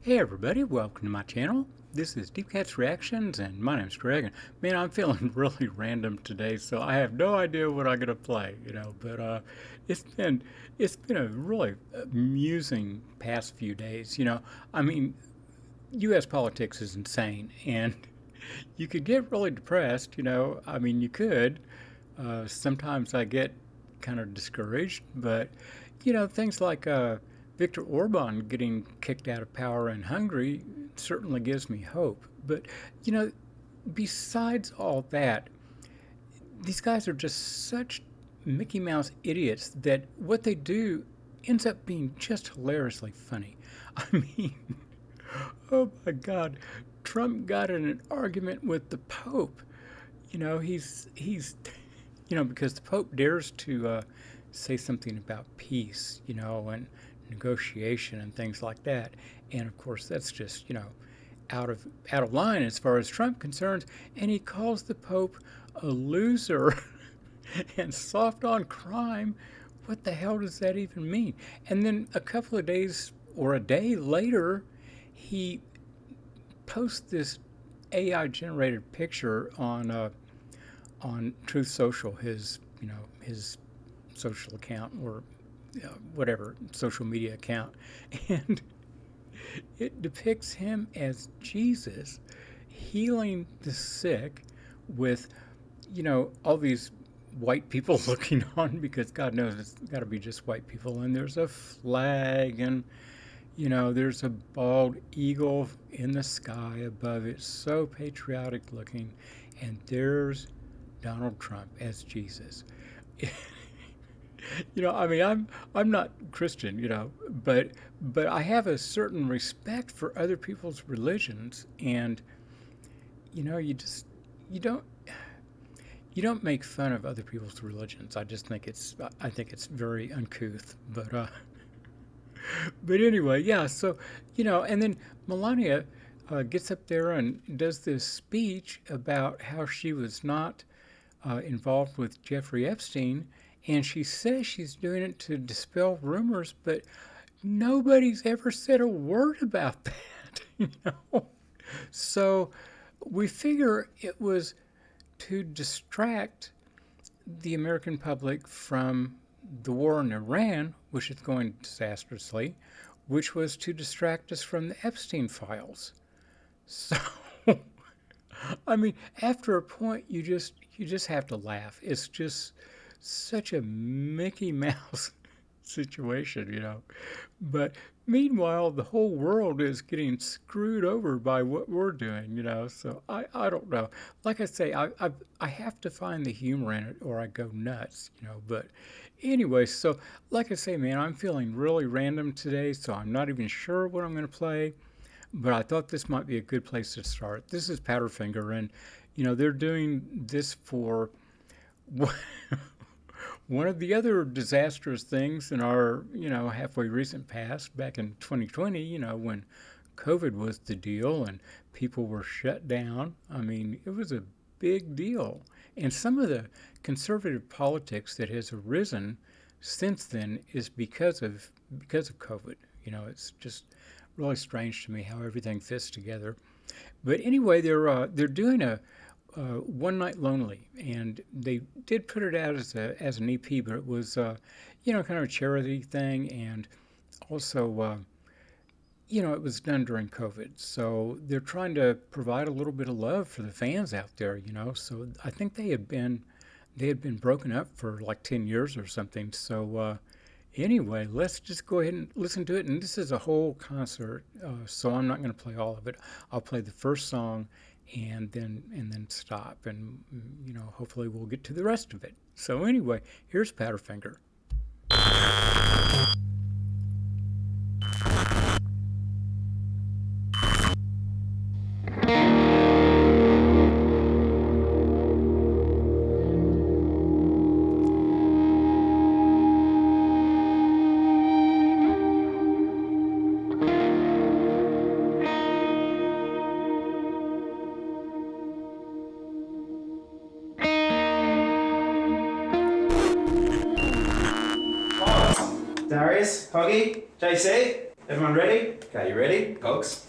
Hey everybody, welcome to my channel. This is Deep Cat's Reactions and my name's Greg. And man, I'm feeling really random today, so I have no idea what I'm gonna play, but it's been it's been a really amusing past few days. I mean, US politics is insane and you could get really depressed, I mean, you could. Sometimes I get kind of discouraged, but things like Viktor Orban getting kicked out of power in Hungary certainly gives me hope. But you know, besides all that, these guys are just such Mickey Mouse idiots that what they do ends up being just hilariously funny. I mean, oh my God, Trump got in an argument with the Pope. He's because the Pope dares to say something about peace, and negotiation and things like that. And of course, that's just out of line as far as Trump concerns. And he calls the Pope a loser and soft on crime. What the hell does that even mean? And then a couple of days or a day later, he posts this AI generated picture on Truth Social, his social account or whatever social media account, and it depicts him as Jesus healing the sick with all these white people looking on, because God knows it's got to be just white people, and there's a flag, and there's a bald eagle in the sky above it, so patriotic looking, and there's Donald Trump as Jesus. I mean, I'm not Christian, but I have a certain respect for other people's religions, and you don't you don't make fun of other people's religions. I think it's very uncouth, but anyway, yeah. So and then Melania gets up there and does this speech about how she was not involved with Jeffrey Epstein, and she says she's doing it to dispel rumors, but nobody's ever said a word about that. So we figure it was to distract the American public from the war in Iran, which is going disastrously, which was to distract us from the Epstein files. So I mean, after a point, you just have to laugh. It's just such a Mickey Mouse situation. But meanwhile, the whole world is getting screwed over by what we're doing. So I don't know. Like I say, I have to find the humor in it, or I go nuts. But anyway, so like I say, man, I'm feeling really random today, so I'm not even sure what I'm going to play. But I thought this might be a good place to start. This is Powderfinger, and they're doing this for one of the other disastrous things in our halfway recent past, back in 2020. When COVID was the deal and people were shut down. I mean, it was a big deal, and some of the conservative politics that has arisen since then is because of COVID. It's just really strange to me how everything fits together. But anyway, they're doing a One Night Lonely, and they did put it out as an EP, but it was kind of a charity thing, and also it was done during COVID, so they're trying to provide a little bit of love for the fans out there. So I think they had been broken up for like 10 years or something. So anyway, let's just go ahead and listen to it. And this is a whole concert, so I'm not going to play all of it. I'll play the first song and then stop, and hopefully we'll get to the rest of it. So anyway, here's Powderfinger. Darius, Huggy, JC, everyone ready? Okay, you ready, folks?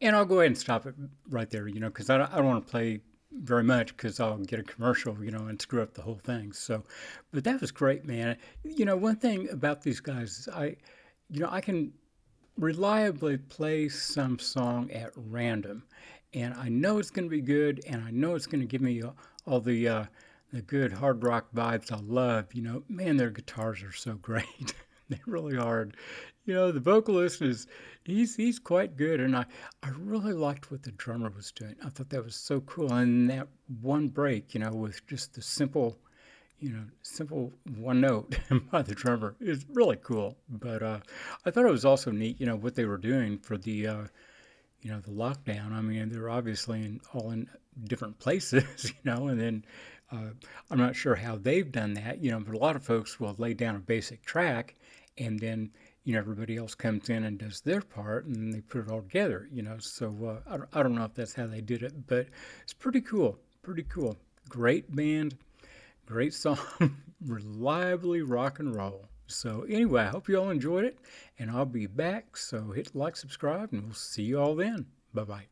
And I'll go ahead and stop it right there, because I don't want to play very much because I'll get a commercial, and screw up the whole thing. So, but that was great, man. One thing about these guys is I can reliably play some song at random, and I know it's going to be good, and I know it's going to give me all the good hard rock vibes I love. Man, their guitars are so great. They really are. The vocalist he's quite good, and I really liked what the drummer was doing. I thought that was so cool. And that one break, with just the simple one note by the drummer is really cool. But I thought it was also neat, what they were doing for the lockdown. I mean, they're obviously all in different places, and then I'm not sure how they've done that, but a lot of folks will lay down a basic track and then, everybody else comes in and does their part and they put it all together, So I don't know if that's how they did it, but it's pretty cool. Pretty cool. Great band, great song, reliably rock and roll. So anyway, I hope you all enjoyed it, and I'll be back. So hit like, subscribe, and we'll see you all then. Bye bye.